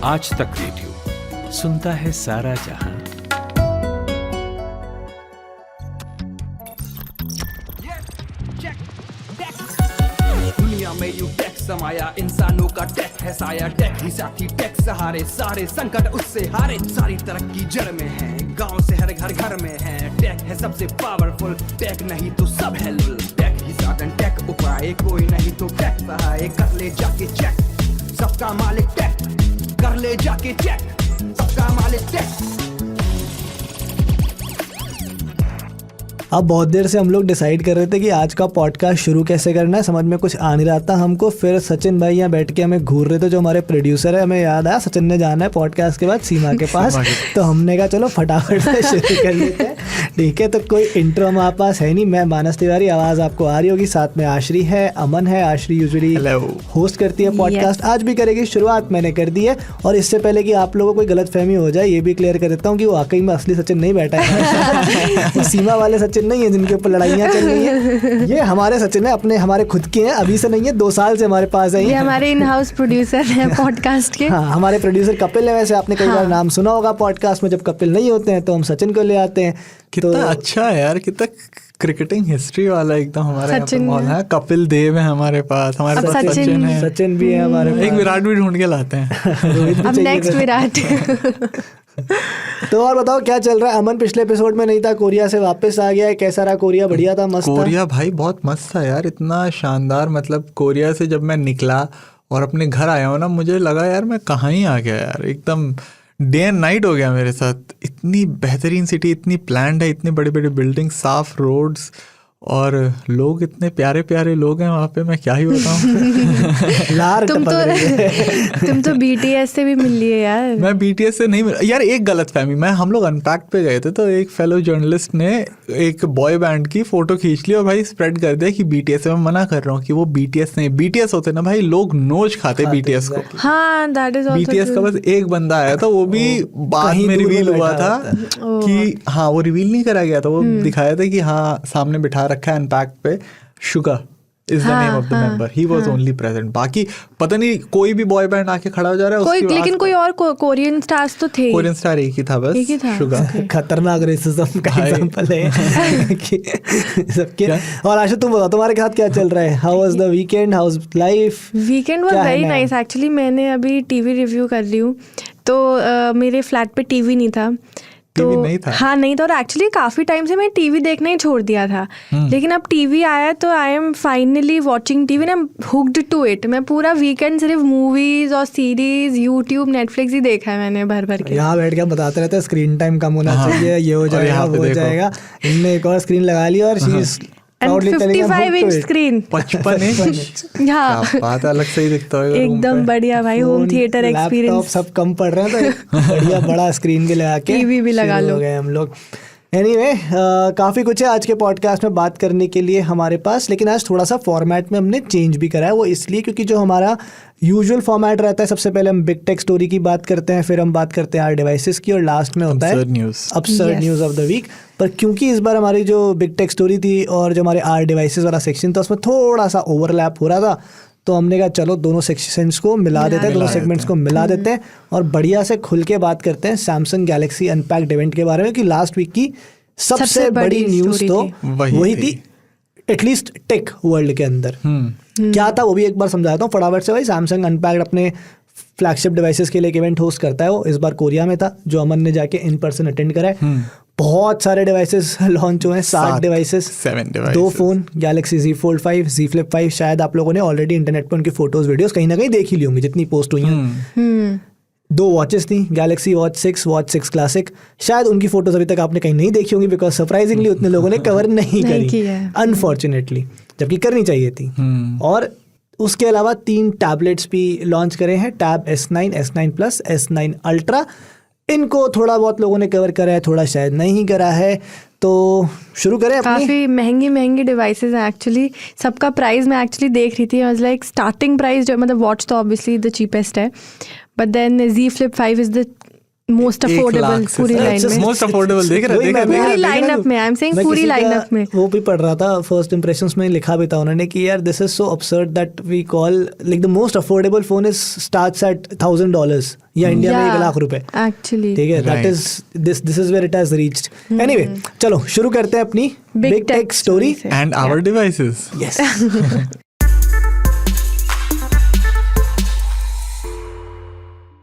आज तक रेडियो सुनता है सारा जहां। दुनिया में यू टेक समाया, इंसानों का टेक है साया। टेक ही साथी, टेक सहारे, सारे संकट उससे हारे। सारी तरक्की जड़ में है, गांव से हर घर घर में है। टेक है सबसे पावरफुल, टेक नहीं तो सब है लुल। टेक ही साधन, टेक उपाय, कोई नहीं तो टेक सहाय। कर ले जाके चेक, सबका मालिक टेक। कर ले जाके चेक, सबका मालिक टेक। अब बहुत देर से हम लोग डिसाइड कर रहे थे कि आज का पॉडकास्ट शुरू कैसे करना है, समझ में कुछ आ नहीं रहा था हमको। फिर सचिन भाई यहाँ बैठ के हमें घूर रहे थे, जो हमारे प्रोड्यूसर है। हमें याद आया सचिन ने जाना है पॉडकास्ट के बाद सीमा के पास, तो हमने कहा चलो फटाफट से शुरू कर लेते हैं। ठीक है, तो कोई इंट्रो हमारे पास है नहीं। मैं मानस तिवारी, आवाज़ आपको आ रही होगी। साथ में आश्री है, अमन है। आश्री यूजुअली होस्ट करती है पॉडकास्ट, आज भी करेगी। शुरुआत मैंने कर दी है। और इससे पहले कि आप लोगों को कोई गलतफहमी हो जाए, ये भी क्लियर कर देता हूँ कि वाकई में असली सचिन नहीं बैठा है। सीमा वाले सचिन नहीं है जिनके ऊपर लड़ाइयाँ चल रही हैं। ये हमारे सचिन है, अपने हमारे खुद के हैं। अभी से नहीं है, 2 साल से हमारे पास है। ये हमारे इन हाउस प्रोड्यूसर हैं पॉडकास्ट के। हाँ, हमारे प्रोड्यूसर कपिल है। वैसे आपने कई बार नाम सुना होगा पॉडकास्ट में। जब कपिल नहीं होते हैं तो हम सचिन को ले आते हैं। कितना अच्छा है यार, कितना क्रिकेटिंग हिस्ट्री वाला एकदम हमारे यहाँ पे माहौल है। कपिल देव है हमारे पास, हमारे पास सचिन है, सचिन भी है हमारे पास। एक विराट भी ढूंढ के लाते हैं। अब नेक्स्ट विराट। तो और बताओ क्या चल रहा है। अमन पिछले एपिसोड में नहीं था, कोरिया से वापस आ गया है। कैसा रहा कोरिया? बढ़िया था, मस्त था? कोरिया भाई बहुत मस्त था यार, इतना शानदार। मतलब कोरिया से जब मैं निकला और अपने घर आया हूँ ना, मुझे लगा यार मैं कहाँ ही आ गया यार। एकदम डे एंड नाइट हो गया मेरे साथ। इतनी बेहतरीन सिटी, इतनी प्लान्ड है, इतने बड़े बड़े बिल्डिंग, साफ रोड्स, और लोग इतने प्यारे प्यारे लोग हैं वहाँ पे, मैं क्या ही बताऊँ। लार तुम तो BTS से भी मिल लिए यार। मैं BTS से नहीं मिला यार। एक गलत फहमी, हम लोग अनपैक्ट पे गए थे, तो एक फेलो जर्नलिस्ट ने एक बॉय बैंड की फोटो खींच ली और भाई स्प्रेड कर दिया कि BTS है। मैं मना कर रहा हूँ कि वो BTS नहीं। BTS होते ना भाई, लोग नोच खाते BTS को। हाँ, that is also BTS का बस एक बंदा आया था, वो भी बाद में रिवील हुआ था कि हाँ, वो रिवील नहीं करा गया था। वो दिखाया था कि हाँ सामने बिठा रखा है अनपैक्ट पे, Suga is the name of the member, he was only present. बाकी पता नहीं कोई भी बॉय बैंड आके खड़ा हो जा रहा है कोई, लेकिन कोई और कोरियन स्टार्स तो थे। कोरियन स्टार एक ही था बस, एक ही था। शुगा। खतरनाक रेसिज्म का एग्जांपल है सबके। और आशा तुम बताओ, तुम्हारे साथ क्या चल रहा है? How was the weekend? How was life? Weekend was very nice actually. मैंने अभी टीवी रिव्यू कर रही हूँ, तो मेरे फ्लैट पे टीवी नहीं था। तो नहीं था? हाँ नहीं था। और एक्चुअली काफ़ी टाइम से मैं टीवी देखना ही छोड़ दिया था, लेकिन अब टीवी आया तो I am finally watching TV ना, हुक्ड टू इट। मैं पूरा वीकेंड सिर्फ मूवीज और सीरीज, यूट्यूब, नेटफ्लिक्स ही देखा है मैंने भर भर के। यहाँ बैठ के बताते रहते हैं स्क्रीन टाइम कम होना चाहिए, ये हो जाएगा वो हो जाएगा। इनने एक और स्क्रीन लगा ली और 55 इंच स्क्रीन, 55 इंच। हाँ, बात अलग से ही दिखता है एकदम बढ़िया भाई। होम थिएटर एक्सपीरियंस सब कम पड़ रहे हैं, तो बढ़िया बड़ा स्क्रीन भी लगा के टीवी भी लगा लो गए हम लोग। एनीवे, काफ़ी कुछ है आज के पॉडकास्ट में बात करने के लिए हमारे पास, लेकिन आज थोड़ा सा फॉर्मेट में हमने चेंज भी करा है। वो इसलिए क्योंकि जो हमारा यूजुअल फॉर्मेट रहता है, सबसे पहले हम बिग टेक स्टोरी की बात करते हैं, फिर हम बात करते हैं आर डिवाइसेस की, और लास्ट में होता है absurd news of the week. पर क्योंकि इस बार हमारी जो बिग टेक स्टोरी थी और जो हमारे आर डिवाइसेस वाला सेक्शन था, उसमें थोड़ा सा ओवरलैप हो रहा था, तो हमने कहा चलो दोनों सेक्शंस को मिला देते हैं, दोनों सेगमेंट्स को मिला देते हैं और बढ़िया से खुल के बात करते हैं सैमसंग गैलेक्सी अनपैक्ड इवेंट के बारे में। कि लास्ट वीक की सबसे बड़ी न्यूज़ तो वही थी, एटलीस्ट टेक वर्ल्ड के अंदर। क्या था वो भी एक बार समझाता हूँ फटाफट से। भाई सैमसंग अनपैक्ड अपने फ्लैगशिप डिवाइसेस के लिए एक इवेंट होस्ट करता है। वो इस बार कोरिया में था, जो अमन ने जाके इन पर्सन अटेंड करा है। बहुत सारे डिवाइसेस लॉन्च हुए हैं, 7 devices, 2 phone, Galaxy Z Fold 5, Z Flip 5। शायद आप लोगों ने ऑलरेडी इंटरनेट पर उनकी फोटोज वीडियोस कहीं ना कहीं देख ही ली होंगी, जितनी पोस्ट हुई हैं। 2 वॉचेस थी, गैलेक्सी वॉच 6, वॉच 6 क्लासिक। शायद उनकी फोटोज अभी तक आपने कहीं नहीं देखी होंगी, बिकॉज सरप्राइजिंगली उतने लोगों ने कवर नहीं करी, अनफॉर्चुनेटली, जबकि करनी चाहिए थी। और उसके अलावा 3 टैबलेट्स भी लॉन्च करे हैं, tab S9, S9 Plus, S9 Ultra। इनको थोड़ा बहुत लोगों ने कवर करा है, थोड़ा शायद नहीं करा है। तो शुरू करें अपनी। काफ़ी महंगी डिवाइसेस हैं एक्चुअली। सबका प्राइस मैं एक्चुअली देख रही थी, I was like starting price जो मतलब वॉच तो ऑब्वियसली द चीपेस्ट है, but then Z Flip 5 is the most 1 affordable lakh से पूरी लाइन में, मोस्ट अफोर्डेबल देख रहे वही मैं देख भी- पूरी रहे लाइनअप में, आई एम सेइंग मैं पूरी किसी का लाइनअप में। वो भी पढ़ रहा था, फर्स्ट इंप्रेशंस में लिखा भी था उन्होंने कि यार this is so absurd that we call like the most affordable phone is starts at $1,000 या इंडिया में 1 लाख रुपए, एक्चुअली ठीक है, that Right. Is this is where it has reached. Anyway, चलो शुरू करते हैं अपनी Big big tech tech story. story से। And our devices. यस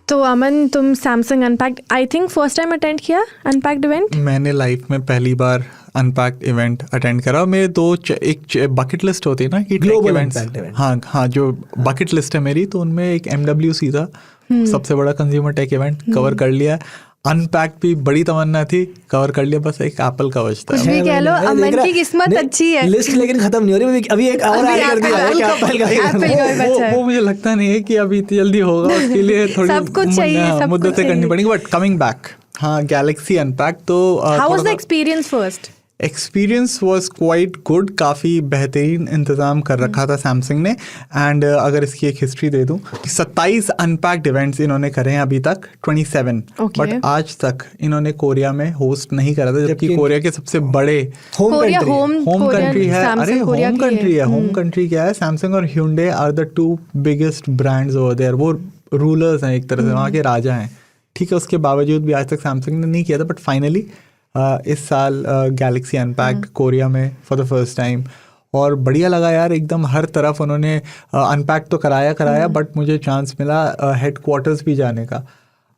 तो अमन, तुम Samsung Unpacked I think first time attend किया अनपैक्ड इवेंट? मैंने लाइफ में पहली बार अनपैक्ड इवेंट अटेंड करा। मेरे एक बकेट लिस्ट होती है ना कि Global इवेंट्स, Unpacked event. हाँ हाँ, जो बकेट लिस्ट है मेरी, तो उनमें एक MWC था, सबसे बड़ा कंज्यूमर टेक इवेंट, कवर कर लिया। अनपैक्ड भी बड़ी तमन्ना थी, कवर कर लिया, बस एक एप्पल का बचता कुछ है। भी कह लो, अमन की किस्मत अच्छी है। लिस्ट लेकिन खत्म नहीं हो रही, अभी एक और अभी ऐड कर दिया है कि Apple का Apple का भी बचा है। वो मुझे लगता नहीं है कि अभी इतनी जल्दी होगा, उसके लिए थोड़ी सब कुछ चाहिए, सब कुछ मुद्दतें करनी चाहिए। पड़ेंगी। बट कमिंग बैक, हाँ, गैलेक्सी अनपैक्ड तो how was the experience first? Experience was quite good. काफ़ी बेहतरीन इंतज़ाम कर रखा था सैमसंग ने। एंड अगर इसकी एक हिस्ट्री दे दूं, 27 अनपैक्ड इवेंट्स इन्होंने करे हैं अभी तक, 27। Okay. बट आज तक इन्होंने कोरिया में होस्ट नहीं करा था, जबकि कोरिया के सबसे बड़े home Korea country home country है। अरे होम कंट्री है, होम हम्म। कंट्री क्या है, सैमसंग और Hyundai are the 2 biggest brands over there. वो रूलर्स हैं एक तरह से, वहाँ के राजा हैं, ठीक है। उसके बावजूद भी आज तक सैमसंग ने नहीं किया था। बट फाइनली इस साल गैलेक्सी अनपैक्ड कोरिया में फॉर द फर्स्ट टाइम, और बढ़िया लगा यार, एकदम हर तरफ उन्होंने अनपैक तो कराया, बट मुझे चांस मिला हेडक्वार्टर्स भी जाने का।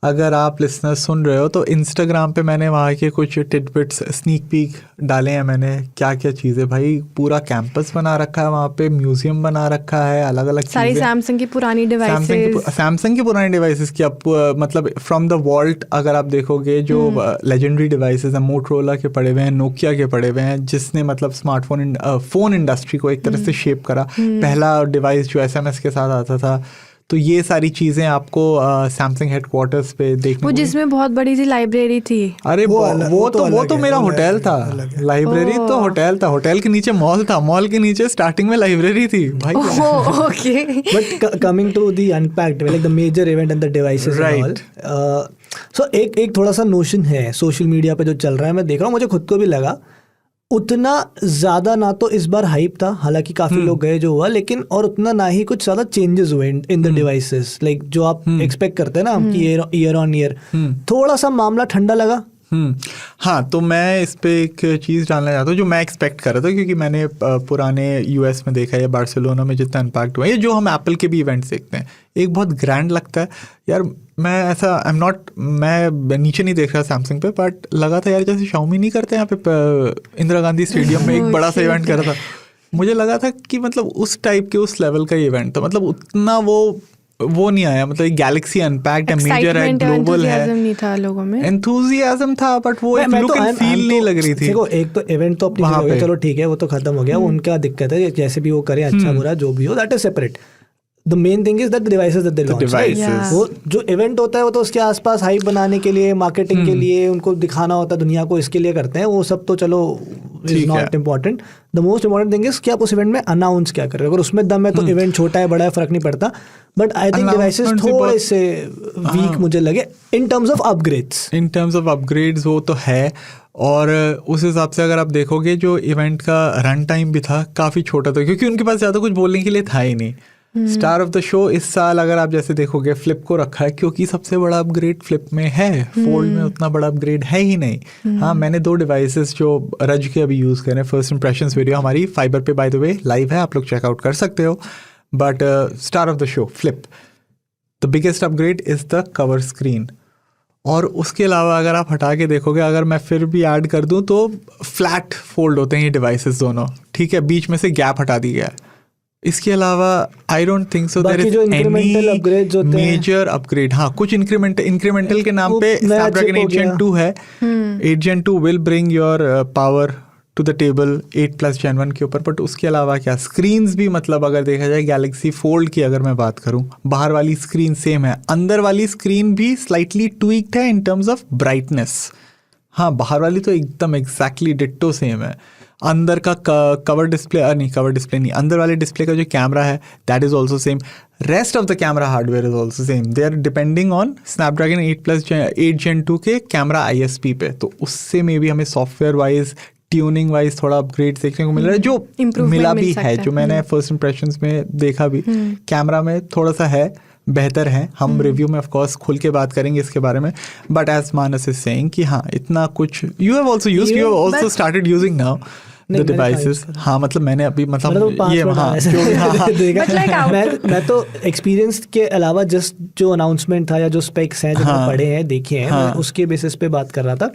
अगर आप लिसनर्स सुन रहे हो तो इंस्टाग्राम पे मैंने वहाँ के कुछ टिडबिट्स, स्नीक पीक डाले हैं मैंने। क्या क्या चीज़ें भाई, पूरा कैंपस बना रखा है वहाँ पे, म्यूजियम बना रखा है, अलग अलग सारी सैमसंग की पुरानी डिवाइसेस, सैमसंग की पुरानी डिवाइसेस की, आप मतलब फ्रॉम द वॉल्ट अगर आप देखोगे, जो लेजेंडरी डिवाइसेस हैं, मोटरोला के पड़े हुए हैं, नोकिया के पड़े हुए हैं, जिसने मतलब स्मार्टफोन फोन इंडस्ट्री को एक तरह से शेप करा। पहला डिवाइस जो SMS के साथ आता था, तो ये सारी चीज़ें आपको सैमसंग हेडक्वार्टर्स पे देखने वो जिसमें बहुत बड़ी सी लाइब्रेरी थी। अरे वो तो मेरा होटल था, लाइब्रेरी तो होटल था, होटल के नीचे मॉल था, मॉल के नीचे स्टार्टिंग में लाइब्रेरी थी भाई। Okay, but coming to the Unpacked, like the major event and the devices and all, so एक थोड़ा सा नोशन है सोशल मीडिया पे जो चल रहा है, मैं देख रहा हूँ, मुझे खुद को भी लगा उतना ज़्यादा ना तो इस बार हाइप था, हालांकि काफ़ी लोग गए जो हुआ, लेकिन और उतना ना ही कुछ ज़्यादा चेंजेस हुए इन द डिवाइसेस, लाइक जो आप एक्सपेक्ट करते हैं ना कि ईयर ऑन ईयर, थोड़ा सा मामला ठंडा लगा। हाँ, तो मैं इस पे एक चीज़ डालना चाहता हूँ जो मैं एक्सपेक्ट कर रहा था, क्योंकि मैंने पुराने US में देखा है, बार्सिलोना में जितना इम्पैक्ट हुआ है, जो हम एप्पल के भी इवेंट्स देखते हैं, एक बहुत ग्रैंड लगता है यार। मैं ऐसा मैं नीचे नहीं देख रहा सैमसंग पे, बट लगा था यार जैसे Xiaomi नहीं करते यहाँ पे इंदिरा गांधी स्टेडियम में एक बड़ा सा इवेंट करा था, मुझे लगा था कि मतलब उस टाइप के, उस लेवल का इवेंट था, मतलब उतना वो नहीं आया। मतलब गैलेक्सी अनपैक्ड है, मेजर है, ग्लोबल है, नहीं था लोगों में, एंथुजियाज्म था, बट वो लुक एंड फील नहीं लग रही थी। देखो, एक तो इवेंट तो अपनी जगह हो गया, चलो ठीक है, वो तो खत्म हो गया, वो उनका दिक्कत है, जैसे भी वो करें, अच्छा बुरा जो भी हो, that is separate. The main thing is that the devices that they launch, वो जो इवेंट होता है वो तो उसके आसपास हाइप बनाने के लिए, मार्केटिंग के लिए, उनको दिखाना होता है दुनिया को, इसके लिए करते हैं, वो सब तो चलो is not important. The most important thing is कि आप उस इवेंट में अनाउंस क्या कर रहे हो। अगर उसमें दम है तो इवेंट छोटा है बड़ा है फर्क नहीं पड़ता, बट आई थिंक डिवाइसेस थोड़े से वीक मुझे लगे इन टर्म्स ऑफ अपग्रेड्स। वो तो है, और उस हिसाब से अगर आप देखोगे जो इवेंट का रन टाइम भी था काफ़ी छोटा था, क्योंकि उनके पास ज़्यादा कुछ बोलने के लिए था ही नहीं। स्टार ऑफ द शो इस साल अगर आप जैसे देखोगे फ्लिप को रखा है, क्योंकि सबसे बड़ा अपग्रेड फ्लिप में है, फोल्ड में उतना बड़ा अपग्रेड है ही नहीं। हाँ, मैंने 2 डिवाइसेस जो रज के अभी यूज़ करें, फर्स्ट इंप्रेशंस वीडियो हमारी फाइबर पे बाय द वे लाइव है, आप लोग चेकआउट कर सकते हो। But star of the show flip, the biggest upgrade is the cover screen. और उसके अलावा अगर आप हटा के देखोगे, अगर मैं फिर भी ऐड कर दूं, तो फ्लैट फोल्ड होते हैं ये डिवाइसेस दोनों, ठीक है, बीच में से गैप हटा दी गया है। इसके अलावा I don't think so there is any major upgrade. हाँ, कुछ इंक्रीमेंटल के नाम पे स्नैपड्रैगन 8 Gen 2 है। 8 Gen 2 will bring your power to the table 8+ Gen 1 के ऊपर, बट उसके अलावा क्या, स्क्रीन्स भी, मतलब अगर देखा जाए गैलेक्सी फोल्ड की अगर मैं बात करूं, बाहर वाली स्क्रीन सेम है, अंदर वाली स्क्रीन भी स्लाइटली ट्वीक्ड है इन टर्म्स ऑफ ब्राइटनेस। हाँ, बाहर वाली तो एकदम एग्जैक्टली डिट्टो सेम है। अंदर का कवर डिस्प्ले नहीं, अंदर वाले डिस्प्ले का जो कैमरा है that is also same. Rest of the camera hardware is also same. They are depending on Snapdragon 8 Gen 2 के कैमरा ISP पे, तो उससे मे भी हमें सॉफ्टवेयर वाइज ट्यूनिंग वाइज थोड़ा अपग्रेड देखने को मिल रहा है, जो Improvement मिला मिल भी सकता है, है। जो मैंने फर्स्ट इंप्रेशंस में देखा भी कैमरा में थोड़ा सा है, बेहतर है। हम रिव्यू में ऑफ कोर्स खुल के बात करेंगे इसके बारे में, but as Manas is saying कि हाँ इतना कुछ you have also used, you have also started using now the devices. हाँ मतलब मैंने अभी मतलब ये हाँ जो मैं तो एक्सपीरियंस के अलावा जस्ट जो अनाउंसमेंट था या जो स्पेक्स हैं जो मैंने पढ़े हैं देखे हैं, मैं उसके बेसिस पे बात कर रहा था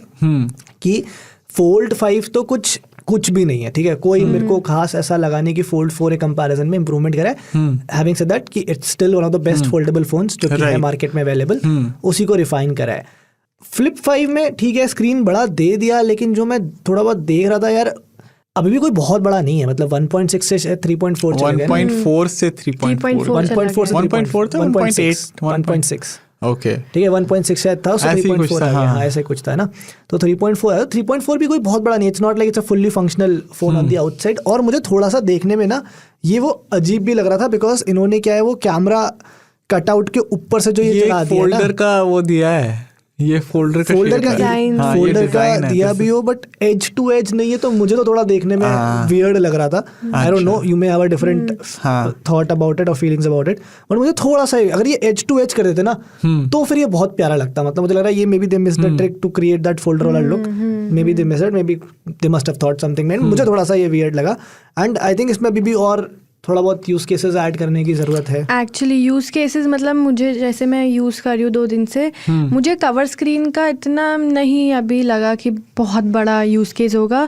कि फोल्ड 5 तो कुछ भी नहीं है, ठीक है, कोई मेरे को खास ऐसा लगा नहीं कि फोल्ड 4 के कंपैरिजन में इंप्रूवमेंट करा है। हैविंग सेड दैट कि it's still one of the best foldable phones जो कि है मार्केट में अवेलेबल, उसी को रिफाइन करा है। फ्लिप 5 में ठीक है स्क्रीन बड़ा दे दिया, लेकिन जो मैं थोड़ा बहुत देख रहा था यार अभी भी कोई बहुत बड़ा नहीं है, मतलब 1.6 से 3.4 चल गया, 1.4 से 3.4 1.4 था 1.6 ओके ठीक है, 1.6 शायद था, उससे 3.4 आ गया, हाँ ऐसे कुछ था ना, तो 3.4 है। 3.4 भी कोई बहुत बड़ा नहीं है, it's not like it's a fully functional phone on the outside. और मुझे थोड़ा सा देखने में ना ये वो अजीब भी लग रहा था, बिकॉज इन्होंने क्या है वो कैमरा कटआउट के ऊपर से जो ये चला दिया ना, फोल्डर का वो दिया है, ये फोल्डर का दिया भी हो, बट एज टू एज नहीं है, तो मुझे तो थोड़ा देखने में वियर्ड लग रहा था। आई don't no, you may have a different thought about it और फीलिंग्स अबाउट इट, बट मुझे थोड़ा सा अगर ये एज टू एज कर देते ना तो फिर ये बहुत प्यारा लगता। मतलब मुझे लग रहा है ये maybe they miss the trick to create that folder वाला look, maybe they miss it, maybe they must have thought something. मुझे थोड़ा सा ये वियर्ड लगा, एंड आई थिंक इसमें अभी भी और थोड़ा बहुत यूज केसेस ऐड करने की जरूरत है। एक्चुअली यूज केसेस मतलब मुझे, जैसे मैं यूज कर रही हूँ 2 दिन से, मुझे कवर स्क्रीन का इतना नहीं अभी लगा कि बहुत बड़ा यूज केस होगा।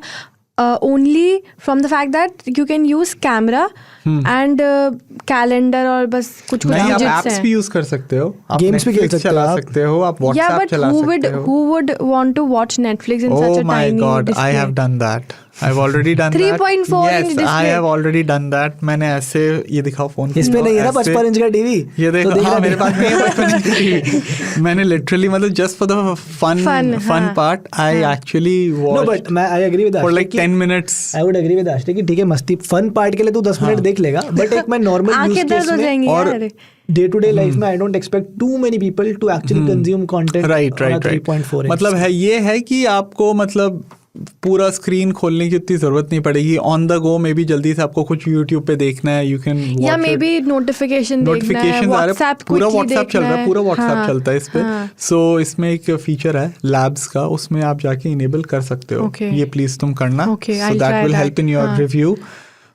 Only from the fact that you can use camera and calendar और बस कुछ नहीं, आप widgets एप्स हैं। भी यूज कर सकते हो, आप गेम्स भी खेल Netflix सकते हो, चला आप सकते हो, आप WhatsApp चला सकते हो। who would want to watch Netflix in such Oh a my tiny god, display? I have done that. I've already done 3.4 that. inch Yes, I display. have already done that. मैंने ऐसे ये दिखाओ phone, इसमें नहीं है ना 55 inch का TV, ये देखो, तो हाँ मेरे पास नहीं है 55 इंच का टीवी। मैंने लिटरली मतलब just for the fun part I actually no, but मैं I agree with for like 10 minutes. I would agree with Ashte कि ठीक है मस्ती फन पार्ट के लिए तू 10 मिनट देख लेगा, बट एक मैं नॉर्मल यूज आंखें दर्द केस हो में जाएंगी और यार। डे टू डे लाइफ में I don't expect too many people to actually consume content right 3.4 inch. मतलब है ये है कि आपको मतलब पूरा स्क्रीन खोलने की उतनी जरूरत नहीं पड़ेगी। ऑन द गो में भी जल्दी से आपको कुछ यूट्यूब पे देखना है, यू कैन या मे बी नोटिफिकेशन देखना है, WhatsApp पूरा quickly व्हाट्सएप चल रहा है, देखना पूरा है। व्हाट्सएप हाँ, चलता है इस पे। हाँ। सो इसमें एक फीचर है लैब्स का, उसमें आप जाके इनेबल कर सकते हो। Okay. ये प्लीज तुम करना, Okay, so I'll that try will that. Help in your हाँ। Review.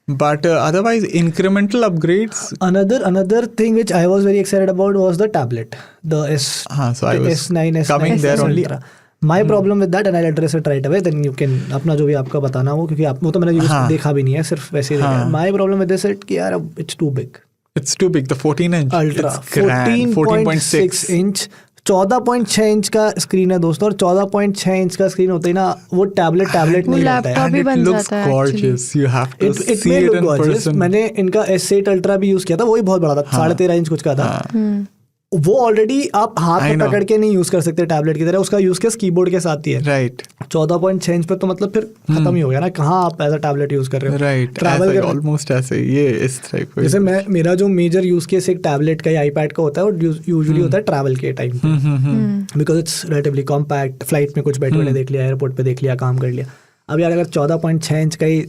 But otherwise, incremental upgrades. Another thing which I was very excited about was the tablet, the So I was S9, S9, coming there S9 only. Ultra. My problem with that, and I'll address it right away. Then you can अपना जो भी आपका बताना हो, क्योंकि आप वो तो मैंने यूज देखा भी नहीं है, सिर्फ वैसे ही देखा है। My problem with this is कि यार it's too big. It's too big. The 14 inch. Ultra It's grand. 14.6 inch 14.6 inch का स्क्रीन है दोस्तों, और 14.6 इंच का स्क्रीन होता है ना, वो टैबलेट वो नहीं होता है। laptop And भी it बन looks जाता है gorgeous. You have to It see may it look in gorgeous. person. मैंने इनका S8 अल्ट्रा भी यूज किया था, वही बहुत बड़ा था, 13.5 इंच कुछ का था। वो ऑलरेडी आप हाथ I में know. पकड़ के नहीं यूज कर सकते टैबलेट की तरह, उसका यूज केस कीबोर्ड के साथ ही है। Right. 14.6 इंच पे तो मतलब फिर खत्म ही हो गया ना, कहाँ आप ऐसा टैबलेट यूज कर रहे हो। Right. ट्रैवल ऐसे कर almost ऐसे ये इस टाइप जैसे मेरा जो मेजर यूज केस एक टैबलेट का या आईपैड का होता है, वो यूजुअली होता है ट्रैवल के टाइम पे, because it's relatively compact. Flight में कुछ बैठे देख लिया, एयरपोर्ट पे देख लिया, काम कर लिया। अब यार अगर 14.6 इंच का ही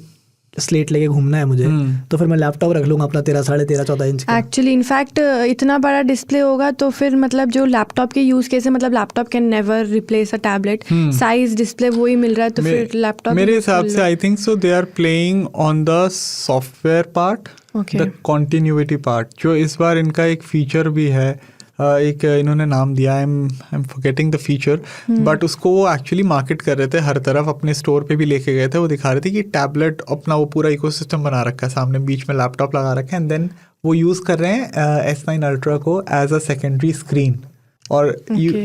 स्लेट लेके घूमना है मुझे, तो फिर मैं लैपटॉप रख लूंगा अपना 13.5-14 इंच का। एक्चुअली इनफैक्ट इतना बड़ा डिस्प्ले होगा तो फिर मतलब जो लैपटॉप के यूज केस है, मतलब laptop can never replace a tablet, size display वही मिल रहा है, तो फिर लैपटॉप मेरे हिसाब से I think so they are playing on the software part, the continuity part, जो इस बार इनका एक फीचर भी है। एक इन्होंने नाम दिया, I am forgetting the feature, but उसको वो एक्चुअली मार्केट कर रहे थे हर तरफ, अपने स्टोर पे भी लेके गए थे। वो दिखा रहे थे कि टैबलेट अपना वो पूरा इकोसिस्टम बना रखा है, सामने बीच में लैपटॉप लगा रखा है, एंड देन वो यूज़ कर रहे हैं S9 अल्ट्रा को एज अ सेकेंडरी स्क्रीन, और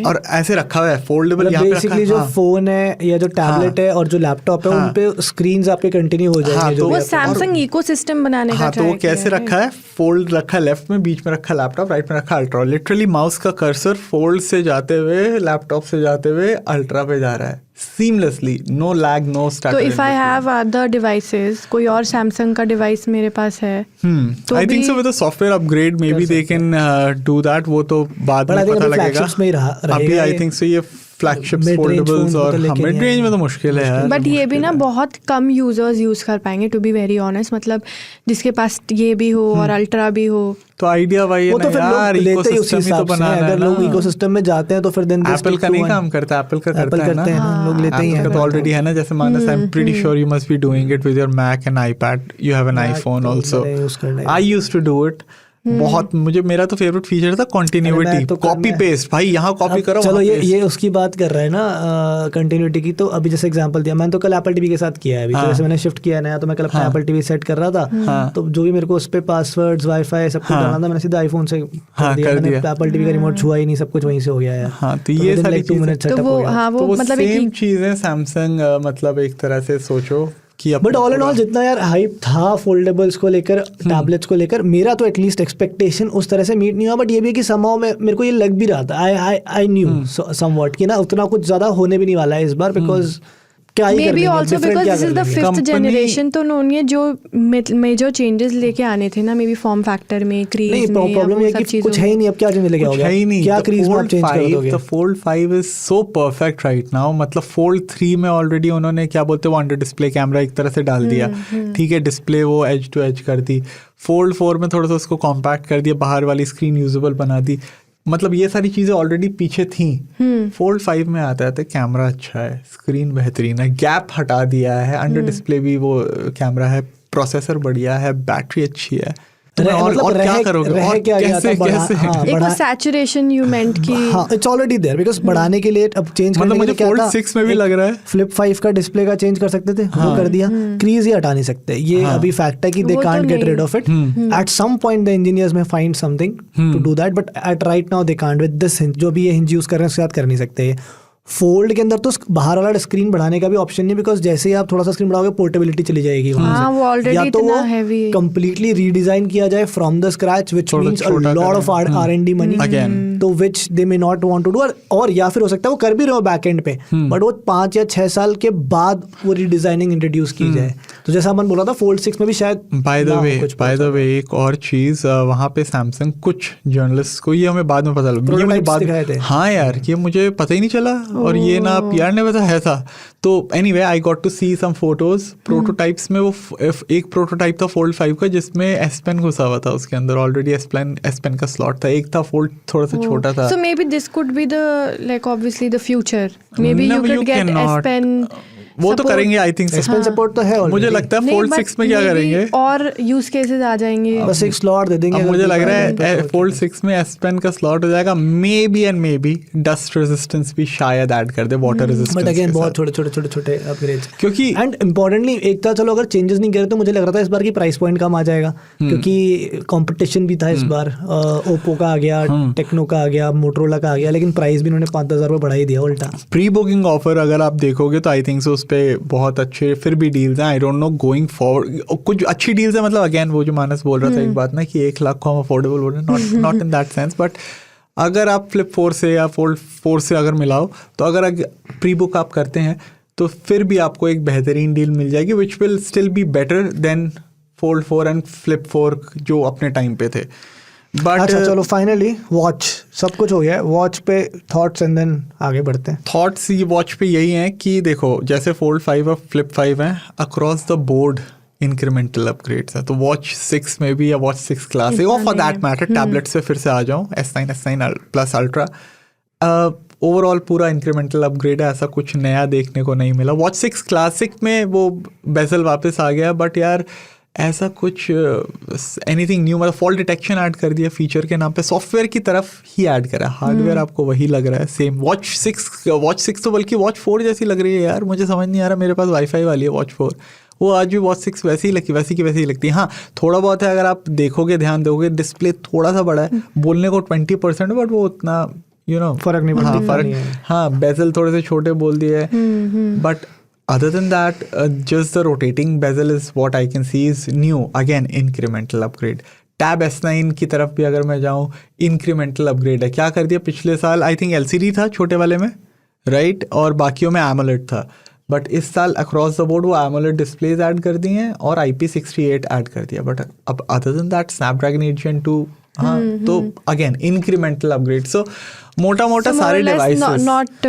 और ऐसे रखा हुआ है फोल्डेबल। बेसिकली जो फोन है या जो टैबलेट है और जो लैपटॉप है, उन पे स्क्रीन्स आपके कंटिन्यू हो जाएंगे। तो वो सैमसंग इकोसिस्टम बनाने का तो वो कैसे रखा है, फोल्ड रखा है लेफ्ट में, बीच में रखा लैपटॉप, राइट में रखा अल्ट्रा। लिटरली माउस का कर्सर फोल्ड से जाते हुए लैपटॉप से जाते हुए अल्ट्रा पे जा रहा है, seamlessly, no lag, no stutter. तो if I have other devices, कोई और Samsung का device मेरे पास है, तो I think भी- so with a software upgrade maybe they can do that. वो तो बाद But I में think पता अभी लगेगा. flagships में ही रहेगा अभी I ये। think so ये फ्लैगशिप्स Mid-range फोल्डेबल्स phones और तो लेके मिड नहीं रेंज में आएंगे। तो मुश्किल है यार. बट ये भी ना मुश्किल है. बहुत कम यूजर्स यूज कर पाएंगे, टू बी वेरी ऑनेस्ट. मतलब जिसके पास ये भी हो और अल्ट्रा भी हो. तो आइडिया भाई है वो ना तो फिर यार, लोग लेते ही उसी इकोसिस्टम ही तो हिसाब से बनाना हैं। है अगर ना. लोग इकोसिस्टम में जाते हैं तो फिर देन एप्पल का नहीं काम करता, एप्पल का एप्पल करता है ना. करते हैं, लोग लेते ही एप्पल हैं। का तो ऑलरेडी है ना. जैसे Manas, I am pretty sure you must be doing it with your Mac and iPad. You have an Mac iPhone तो आल्सो. मैंने use करना है। I used to do it. बहुत मुझे, मेरा तो फेवरेट फीचर था कॉन्टिन्यूटी, मैं तो कॉपी करना है। पेस्ट. भाई यहाँ कॉपी अब करो, चलो वहाँ ये paste. उसकी बात कर रहे हैं ना कंटिन्यूटी की. तो अभी जैसे एग्जांपल दिया, मैंने तो कल एप्पल टीवी के साथ किया है अभी. तो हाँ। जैसे मैंने शिफ्ट किया नया, तो मैं कल अपना हाँ। एप्पल टीवी सेट कर रहा था. हाँ। तो जो भी मेरे को उस पे पासवर्ड्स, वाईफाई सब कुछ हाँ। डालना था, मैंने सीधा आईफोन से हाँ, कर दिया. कर मैंने दिया। एप्पल टीवी का रिमोट छुआ ही नहीं, सब कुछ वहीं से हो गया यार. हाँ, तो ये within सारी like 2 चीजें- minutes तो setup वो हो गया. हाँ तो वो वो मतलब सेम एक चीजें सैमसंग मतलब एक तरह से सोचो कि बट ऑल एंड ऑल जितना यार हाइप था फोल्डेबल्स को लेकर, टैबलेट्स को लेकर, मेरा तो एटलीस्ट एक्सपेक्टेशन उस तरह से मीट नहीं हुआ. बट ये भी है कि somehow मेरे को ये लग भी रहा था, आई न्यू समवॉट कि ना उतना कुछ ज्यादा होने भी नहीं वाला है इस बार. बिकॉज क्या ही कर मे बी लेंगे, ऑल्सो different बिकॉज क्या दिस कर इज द लेंगे? Fifth Company- generation. तो उन्होंने जो मेजर चेंजेस लेके आने थे ना, मे बी फॉर्म फैक्टर में, नहीं, क्रीज में, या प्रॉब्लम वो ये सब है कि चीजों कुछ है ही में. नहीं. अब क्या चेंज लेके कुछ आओगे? है ही नहीं. क्या The क्रीज में आप Fold चेंज कर 5 दोगे? The Fold 5 is so perfect right now. मतलब Fold 3 में ऑलरेडी उन्होंने क्या बोलते हैं वो अंडर डिस्प्ले कैमरा एक तरह से डाल दिया. ठीक है, डिस्प्ले वो एज टू एज कर दी. Fold 4 में थोड़ा सा उसको कॉम्पैक्ट कर दिया, बाहर वाली स्क्रीन यूजेबल बना दी. मतलब ये सारी चीजें ऑलरेडी पीछे थी. Fold 5 में आता है तो कैमरा अच्छा है, स्क्रीन बेहतरीन है, गैप हटा दिया है, अंडर डिस्प्ले भी वो कैमरा है, प्रोसेसर बढ़िया है, बैटरी अच्छी है. और क्या करोगे, और कैसे कैसे एक वो सैचुरेशन यू मेंट की. हाँ, इट्स ऑलरेडी देयर. बिकॉज बढ़ाने के लिए अब चेंज करने मतलब के मुझे लिए क्या Fold था, 6 में भी लग रहा है. फ्लिप 5 का डिस्प्ले का चेंज कर सकते थे, वो कर दिया. क्रीज ही हटा नहीं सकते. ये अभी फैक्ट है कि दे वो तो कांट गेट नहीं. Rid of it. At some point the engineers may find something to do that, but at right now they can't. With this hinge, जो भी ये हिंज यूज कर रहे हैं उसके साथ कर नहीं सकते. फोल्ड के अंदर तो बाहर वाला स्क्रीन बढ़ाने का भी ऑप्शन नहीं, बिकॉज जैसे ही आप थोड़ा सा स्क्रीन बढ़ाओगे पोर्टेबिलिटी चली जाएगी वहाँ हाँ, से. वो already या तो इतना वो heavy है. कंप्लीटली रीडिजाइन किया जाए फ्रॉम द स्क्रैच, विच थोड़ा मींस अ छोटा लॉट करें. Of R&D money Again. तो which they may not want to do. और या फिर हो सकता है वो कर भी रहे हो बैक एंड पे, बट वो 5 या 6 साल के बाद वो रीडिजाइनिंग इंट्रोड्यूस की जाए. तो जैसा अपन बोला था Fold 6 में भी शायद बाय द ना हो वे कुछ एक और चीज, वहाँ पे सैमसंग कुछ जर्नलिस्ट को, ये हमें बाद में पता लगा, ये मुझे Prototypes दिखाए थे. हाँ यार, ये मुझे पता ही नहीं चला. और ये ना PR ने बताया था. तो anyway I got to see some photos. Prototypes में वो एक प्रोटोटाइप था Fold 5 का जिसमें S Pen घुसा हुआ था उसके अंदर. ऑलरेडी S Pen का स्लॉट था. एक था Fold थोड़ा सा छोटा था. So maybe this could be the, like, obviously the future. Maybe No, you could you get cannot. S Pen. वो तो करेंगे I think. S Pen support तो है already. मुझे लगता है नहीं, Fold but 6 में क्या maybe करेंगे. और यूज केसेस आ जाएंगे. बस एक स्लॉट दे देंगे. अब अगर मुझे लग रहा कोई है तो Fold 6 में S Pen का स्लॉट हो जाएगा. मे बी डस्ट रेजिस्टेंस भी शायद ऐड कर दे, वाटर रेजिस्टेंस. बट अगेन बहुत छोटे अपग्रेड्स. क्योंकि एंड इम्पोर्टेंटली एक था, चलो अगर चेंजेस नहीं करे तो मुझे लग रहा था इस बार की प्राइस पॉइंट कम आ जाएगा, क्योंकि कंपटीशन भी था इस बार. ओप्पो का आ गया, टेक्नो का आ गया, मोटरोला का आ गया, लेकिन प्राइस भी इन्होंने 5,000 रुपये बढ़ा ही दिया उल्टा. प्री बुकिंग ऑफर अगर आप देखोगे तो आई थिंक सो उस पर बहुत अच्छे फिर भी डील्स हैं. आई डोंट नो गोइंग फॉरवर्ड कुछ अच्छी डील्स है. मतलब अगेन वो जो मानस बोल रहा था एक बात ना कि 1 लाख को हम अफोर्डेबल बोल रहे हैं, not in that sense. But अगर आप फ्लिप 4 से या Fold 4 से अगर मिलाओ, तो अगर प्री बुक आप करते हैं तो फिर भी आपको एक बेहतरीन डील मिल जाएगी, which will still be better than Fold 4 and flip 4 जो अपने टाइम पे थे. बट अच्छा चलो फाइनली वॉच सब कुछ हो गया है. वॉच पे थॉट्स एंड देन आगे बढ़ते हैं. थॉट्स ये वॉच पे यही हैं कि देखो जैसे Fold 5 और फ्लिप 5 हैं, across the board incremental upgrades है. तो वॉच 6 में भी या वॉच 6 क्लासिक और फॉर दैट मैटर टैबलेट से फिर से आ जाऊँ S9 प्लस अल्ट्रा, ओवरऑल पूरा इंक्रीमेंटल अपग्रेड है. ऐसा कुछ नया देखने को नहीं मिला. वॉच 6 क्लासिक में वो बेजल वापस आ गया, बट यार ऐसा कुछ एनीथिंग न्यू, मतलब फॉल्ट डिटेक्शन ऐड कर दिया फीचर के नाम पे. सॉफ्टवेयर की तरफ ही ऐड करा, हार्डवेयर आपको वही लग रहा है सेम. वॉच 6 तो बल्कि वॉच 4 जैसी लग रही है यार. मुझे समझ नहीं आ रहा, मेरे पास वाईफाई वाली है वॉच 4, वो आज भी वॉच 6 वैसी ही लगती है. हाँ थोड़ा बहुत है, अगर आप देखोगे ध्यान दोगे, डिस्प्ले थोड़ा सा बड़ा है, बोलने को 20%, बट वो उतना फर्क नहीं पड़ता. हाँ फर्क. हाँ बेजल थोड़े से छोटे बोल दिए, but other than that just the rotating bezel is what I can see is new, again incremental upgrade. Tab S9 की तरफ भी अगर मैं जाऊँ, incremental upgrade है. क्या कर दिया पिछले साल, आई थिंक LCD था छोटे वाले में, राइट, और बाकियों में AMOLED था, बट इस साल अक्रॉस द बोर्ड वो AMOLED डिस्प्लेज ऐड कर दी हैं और IP68 ऐड कर दिया, बट अब other than that Snapdragon 8 Gen 2, हाँ, तो अगेन इंक्रीमेंटल अपग्रेड। सो मोटा मोटा सारे devices, not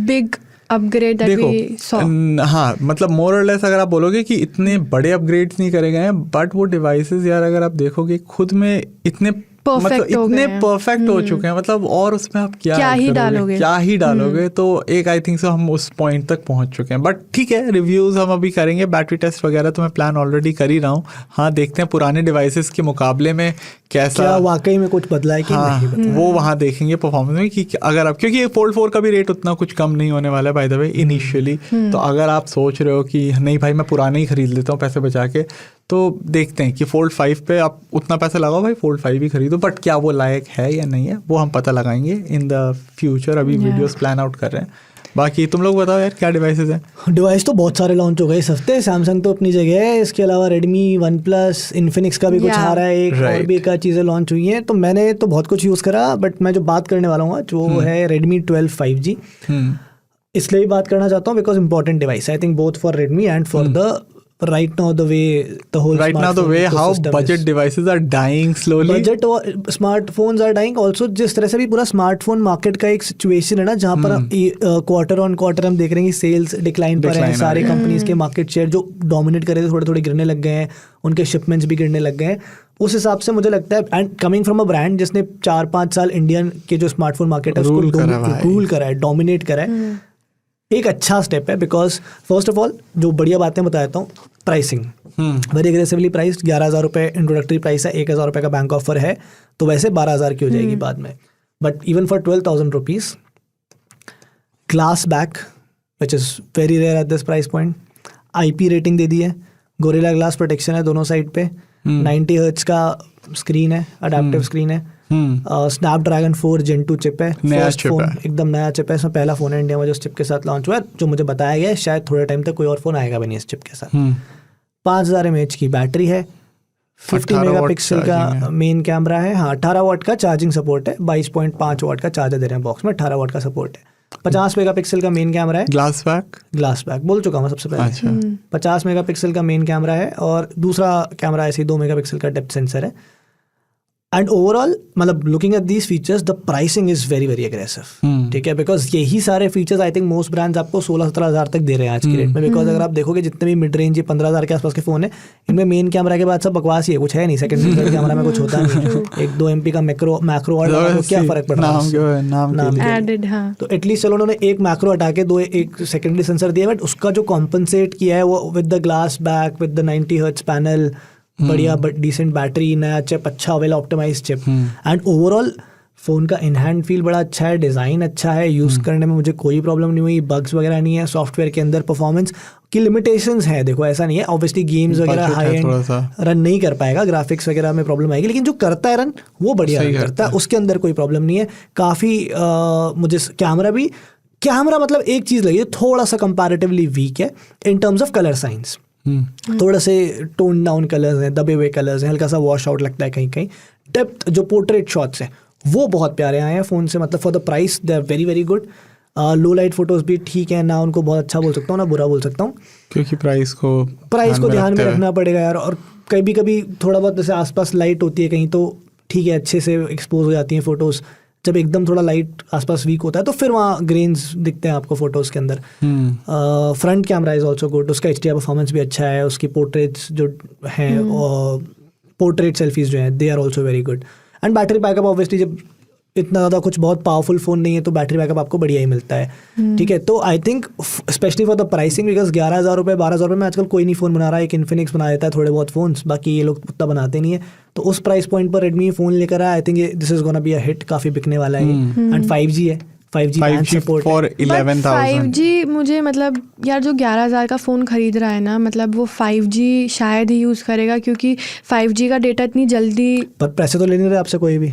big upgrade that we saw. हाँ, मतलब मोर और लेस अगर आप बोलोगे कि इतने बड़े अपग्रेड्स नहीं करे गए हैं, बट वो डिवाइसेस यार अगर आप देखोगे खुद में इतने मतलब इतने परफेक्ट हो चुके हैं, मतलब और उसमें आप क्या ही डालोगे, तो एक आई थिंक सो हम उस पॉइंट तक पहुंच चुके हैं। बट ठीक है, रिव्यूज हम अभी करेंगे, बैटरी टेस्ट वगैरह तो मैं प्लान ऑलरेडी कर ही रहा हूँ। हाँ, देखते हैं पुराने डिवाइसेस के मुकाबले में कैसा वाकई में कुछ बदला है कि नहीं बदला। वो वहाँ देखेंगे परफॉर्मेंस में कि अगर आप, क्योंकि Fold 4 का भी रेट उतना कुछ कम नहीं होने वाला है बाय द वे इनिशियली, तो अगर आप सोच रहे हो कि नहीं भाई मैं पुराने ही खरीद लेता हूँ पैसे बचा के, तो देखते हैं कि Fold 5 पे आप उतना पैसा लगाओ भाई, Fold 5 ही खरीदो, बट क्या वो लायक है या नहीं है वो हम पता लगाएंगे इन द फ्यूचर। अभी वीडियोस प्लान आउट कर रहे हैं। बाकी तुम लोग बताओ यार क्या डिवाइसेस हैं? डिवाइस तो बहुत सारे लॉन्च हो गए इस हफ्ते। सैमसंग तो अपनी जगह है, इसके अलावा रेडमी, OnePlus, इन्फिनिक्स का भी कुछ आ रहा है, एक और भी एक चीज़ें लॉन्च हुई हैं। तो मैंने तो बहुत कुछ यूज़ करा, बट मैं जो बात करने वाला हूँ जो है Redmi 12 5G। इसलिए भी बात करना चाहता हूँ because important device I think both for Redmi and for the right now the way how budget devices are dying slowly, budget smartphones are dying also। जिस तरह से भी पूरा स्मार्टफोन मार्केट का एक सिचुएशन है ना, जहाँ पर क्वार्टर ऑन क्वार्टर हम देख रहे हैं कि सेल्स डिक्लाइन पर है, सारे कंपनीज के मार्केट शेयर जो डोमिनेट करे थे थोड़े थोड़े गिरने लग गए हैं, उनके शिपमेंट्स भी गिरने लग गए हैं। उस हिसाब से मुझे लगता है, and coming from a brand जिसने 4-5 साल इंडियन के जो स्मार्टफोन मार्केट है उसको रूल करा है, डोमिनेट करा है, एक अच्छा स्टेप है। बिकॉज फर्स्ट ऑफ ऑल जो बढ़िया बातें बता देता हूँ, प्राइसिंग वेरी एग्रेसिवली प्राइस्ड, 11,000 रुपये इंट्रोडक्टरी प्राइस है, 1,000 रुपये का बैंक ऑफर है, तो वैसे 12,000 की हो जाएगी बाद में, but even for 12,000 rupees glass back which is very rare at this price point, IP rating दे दी है, गोरिल्ला ग्लास प्रोटेक्शन है दोनों साइड पे, 90 हर्ट्ज का स्क्रीन है, अडेप्टिव स्क्रीन है, स्नैपड्रैगन 4 Gen 2 चिप है, फर्स्ट फोन एकदम नया चिप है, इसमें पहला फोन है इंडिया में जो इस चिप के साथ लॉन्च हुआ है, जो मुझे बताया गया है शायद थोड़े टाइम तक कोई और फोन आएगा भी नहीं इस चिप के साथ। 5000 mAh की बैटरी है, 50 मेगापिक्सल का मेन कैमरा है, हाँ 18 वाट का चार्जिंग सपोर्ट है, 22.5 वाट का चार्जर दे रहे हैं बॉक्स में, 18 वाट का सपोर्ट है, 50 मेगापिक्सल का मेन कैमरा है, ग्लास बैक बोल चुका मैं सबसे पहले। 50 मेगापिक्सल का मेन कैमरा है और दूसरा कैमरा ऐसे 2 मेगापिक्सल का डेप्थ सेंसर है। एंड ओवरऑल मतलब looking at these features the pricing is very very aggressive, ठीक है, बिकॉज यही सारे features I think most brands आपको 16-17 हज़ार तक दे रहे हैं आज की रेट में। बिकॉज अगर आप देखोगे जितने भी मिड रेंज 15,000 के आसपास के फोन है, इनमें मेन कैमरा के बाद सब बकवास ही है, कुछ है नहीं, सेकंड कैमरा में कुछ होता नहीं, 1-2 MP का मैक्रो और क्या फर्क पड़ रहा है, तो एटलीस्ट चलो उन्होंने एक मैक्रो हटा के एक सेकेंडरी सेंसर दिया, बट उसका जो कॉम्पनसेट किया है वो with the glass back, with the 90 hertz panel, बढ़िया डिसेंट बैटरी, नया चिप, अच्छा well optimized chip, and overall phone का इन हैंड फील बड़ा अच्छा है, डिज़ाइन अच्छा है, यूज़ करने में मुझे कोई प्रॉब्लम नहीं हुई, बग्स वगैरह नहीं है। सॉफ्टवेयर के अंदर परफॉर्मेंस की लिमिटेशंस हैं, देखो ऐसा नहीं है, ऑब्वियसली गेम्स वगैरह हाई एंड रन नहीं कर पाएगा, ग्राफिक्स वगैरह में प्रॉब्लम आएगी, लेकिन जो करता है रन वो बढ़िया रन करता है, उसके अंदर कोई प्रॉब्लम नहीं है। काफ़ी मुझे कैमरा मतलब एक चीज़ लगी थोड़ा सा कंपैरेटिवली वीक है in terms of colour science, थोड़ा से टोन डाउन कलर्स हैं, दबे हुए कलर्स हैं, हल्का सा वॉश आउट लगता है कहीं कहीं। डेप्थ जो पोर्ट्रेट शॉट्स हैं वो बहुत प्यारे आए हैं फ़ोन से, मतलब for the price they are very very good. Low light photos भी ठीक है, ना उनको बहुत अच्छा बोल सकता हूँ ना बुरा बोल सकता हूँ, क्योंकि प्राइस को ध्यान में रखना पड़ेगा यार। और कभी कभी थोड़ा बहुत जैसे आसपास लाइट होती है कहीं तो ठीक है, अच्छे से एक्सपोज हो जाती हैं फ़ोटोज़, जब एकदम थोड़ा लाइट आसपास वीक होता है तो फिर वहाँ ग्रेन्स दिखते हैं आपको फोटोज़ के अंदर। Front camera is also good, उसका HDR परफॉर्मेंस भी अच्छा है, उसकी पोर्ट्रेट्स जो हैं पोर्ट्रेट सेल्फीज़ जो हैं they are also very good. And battery backup obviously जब इतना ज़्यादा कुछ बहुत पावरफुल फ़ोन नहीं है तो बैटरी बैकअप आपको बढ़िया ही मिलता है, ठीक है। तो I think specially for the pricing, because 11,000 रुपये 12,000 रुपये में आजकल कोई नहीं फ़ोन बना रहा है, एक इन्फिनिक्स बना देता है थोड़े बहुत फ़ोन्स, बाकी ये लोग उतना बनाते नहीं है। तो उस प्राइस पॉइंट पर रेडमी फ़ोन लेकर आया, I think this is gonna be a hit, काफ़ी बिकने वाला है। एंड 5G है, 5G सपोर्ट फॉर 11,000। 5G मुझे मतलब यार जो 11,000 का फ़ोन खरीद रहा है ना, मतलब वो 5G शायद ही यूज़ करेगा, क्योंकि 5G का डेटा इतनी जल्दी, पर पैसे तो ले नहीं रहे आपसे कोई भी,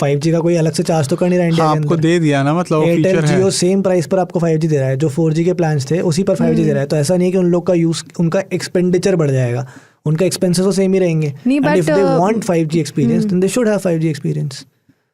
5G का कोई अलग से चार्ज तो कर नहीं रहा इंडिया के अंदर। आपको दे दिया ना, मतलब एयरटेल जियो सेम प्राइस पर आपको 5G दे रहा है, जो 4G के प्लान्स थे उसी पर 5G दे रहा है। तो ऐसा नहीं है कि उन लोग का यूज़, उनका एक्सपेंडिचर बढ़ जाएगा, उनका एक्सपेंसेस तो सेम ही रहेंगे। And if they want 5G experience then they should have 5G experience.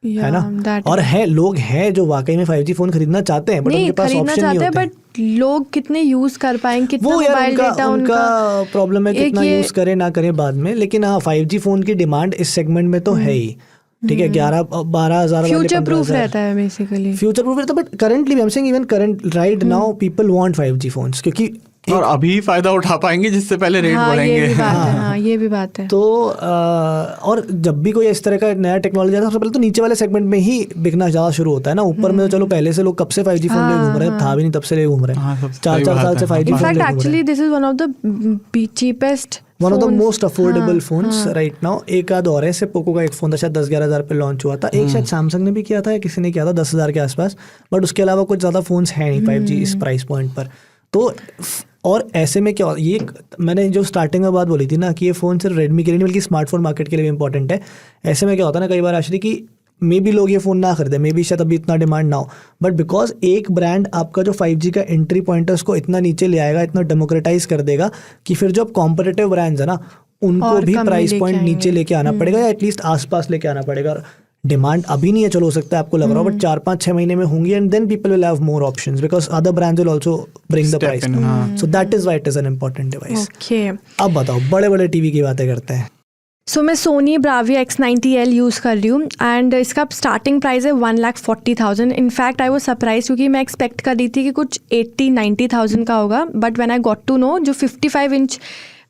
है ना? that और है लोग हैं जो वाकई में 5G फोन खरीदना चाहते हैं, बट नहीं उनके पास खरीदना ऑप्शन नहीं चाहते हैं, होते। बट लोग कितने यूज कर पाएंगे, कितना वो यार मोबाइल डेटा उनका प्रॉब्लम है, एक कितना ये- यूज करे ना करे बाद में। लेकिन हाँ 5G फोन की डिमांड इस सेगमेंट में तो है ही, ठीक है। 11-12 हज़ार फ्यूचर प्रूफ रहता है बेसिकली। फ्यूचर प्रूफ रहता है, but currently I am saying even current right now people want 5G phones, क्योंकि और अभी फायदा उठा पाएंगे जिससे पहले रेट हाँ ये बढ़ेंगे। भी बात है, हाँ ये भी बात है। तो और जब भी कोई इस तरह का नया टेक्नोलॉजी आता है, सबसे पहले तो नीचे वाले सेगमेंट में ही बिकना ज़्यादा शुरू होता है ना। ऊपर में तो चलो पहले से लोग कब से 5G फोन ले घूम रहे हैं, था भी नहीं तब से ले घूम रहे हाँ, हैं, सबसे 4-4 सही साल बात से है। 5G In फोन fact, ले घूम रहे actually, हैं। this is one of the cheapest. One of the phones. Most affordable हाँ, फोन्स हाँ. Right now. एक आध और है, से पोको का एक फोन था शायद 10-11 हज़ार पे लॉन्च हुआ था, एक शायद सैमसंग ने भी किया था या किसी ने किया था 10 हज़ार के आसपास, बट उसके अलावा कुछ ज़्यादा फोन्स हैं नहीं 5G इस प्राइस पॉइंट पर। तो और ऐसे में क्या, ये मैंने जो स्टार्टिंग में बात बोली थी ना कि ये फ़ोन सिर्फ रेडमी के लिए नहीं बल्कि स्मार्टफोन मार्केट के लिए भी इंपॉर्टेंट है। ऐसे में क्या होता है ना, कई बार आश्री कि मे बी लोग ये फ़ोन ना खरीदे, मे बी शायद अभी इतना डिमांड ना हो, बट बिकॉज एक ब्रांड आपका जो 5G का एंट्री पॉइंट है उसको इतना नीचे ले आएगा, इतना डेमोक्रेटाइज कर देगा कि फिर जो अब कॉम्पिटिटिव ब्रांड्स है ना उनको और भी कम प्राइस लेके पॉइंट नीचे आएंगे। लेके आना पड़ेगा, या एटलीस्ट आसपास लेके आना पड़ेगा। डिमांड अभी नहीं है, चलो हो सकता है आपको लग रहा हो, बट 4-5-6 महीने में होंगी, and then people will have more options because other brands will also bring the Step price. in, हाँ। So that is why it is an important device. Okay. अब बताओ, बड़े बड़े टीवी की बातें करते हैं। सो मैं सोनी ब्राविया X90L यूज़ कर रही हूँ एंड इसका स्टार्टिंग प्राइस है 1,40,000। इनफैक्ट आई वो सरप्राइज क्योंकि मैं एक्सपेक्ट कर रही थी कि कुछ 80-90,000 का होगा, but when I got to know जो 55 इंच